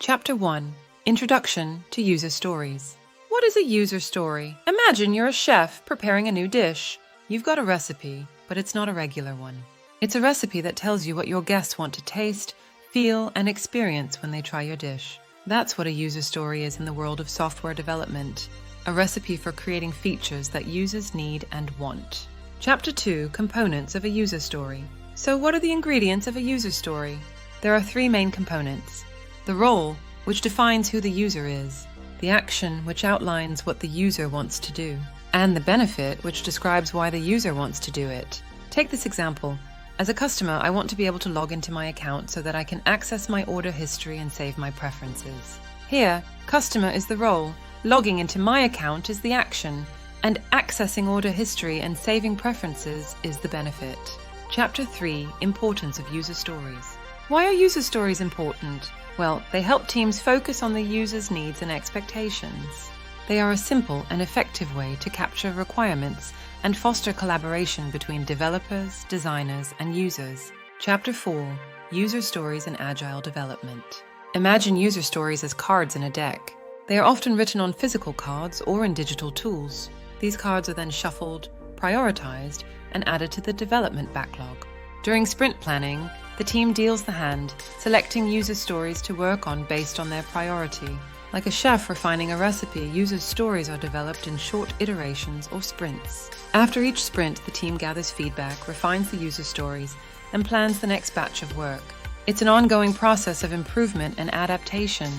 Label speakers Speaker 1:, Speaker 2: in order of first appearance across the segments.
Speaker 1: Chapter 1. Introduction to User Stories. What is a user story? Imagine you're a chef preparing a new dish. You've got a recipe, but it's not a regular one. It's a recipe that tells you what your guests want to taste, feel, and experience when they try your dish. That's what a user story is in the world of software development. A recipe for creating features that users need and want. Chapter 2. Components of a user story. So what are the ingredients of a user story? There are three main components. The role, which defines who the user is. The action, which outlines what the user wants to do. And the benefit, which describes why the user wants to do it. Take this example. As a customer, I want to be able to log into my account so that I can access my order history and save my preferences. Here, customer is the role, logging into my account is the action, and accessing order history and saving preferences is the benefit. Chapter 3. Importance of user stories. Why are user stories important? Well, they help teams focus on the user's needs and expectations. They are a simple and effective way to capture requirements and foster collaboration between developers, designers, and users. Chapter 4. User Stories in Agile Development. Imagine user stories as cards in a deck. They are often written on physical cards or in digital tools. These cards are then shuffled, prioritized, and added to the development backlog. During sprint planning, the team deals the hand, selecting user stories to work on based on their priority. Like a chef refining a recipe, user stories are developed in short iterations or sprints. After each sprint, the team gathers feedback, refines the user stories, and plans the next batch of work. It's an ongoing process of improvement and adaptation.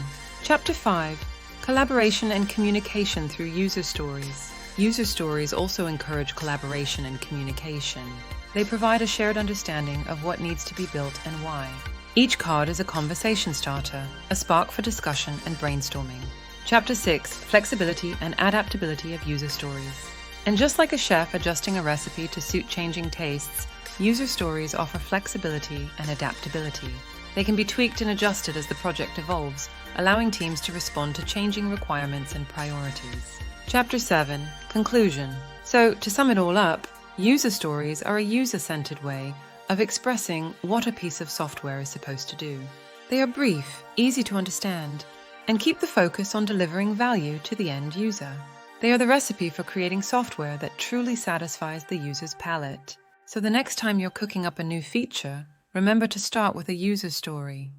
Speaker 1: Chapter 5. Collaboration and communication through user stories. User stories also encourage collaboration and communication. They provide a shared understanding of what needs to be built and why. Each card is a conversation starter, a spark for discussion and brainstorming. Chapter 6. Flexibility and adaptability of user stories. And just like a chef adjusting a recipe to suit changing tastes, user stories offer flexibility and adaptability. They can be tweaked and adjusted as the project evolves, allowing teams to respond to changing requirements and priorities. Chapter 7. Conclusion. So, to sum it all up, user stories are a user-centered way of expressing what a piece of software is supposed to do. They are brief, easy to understand, and keep the focus on delivering value to the end user. They are the recipe for creating software that truly satisfies the user's palate. So the next time you're cooking up a new feature, remember to start with a user story.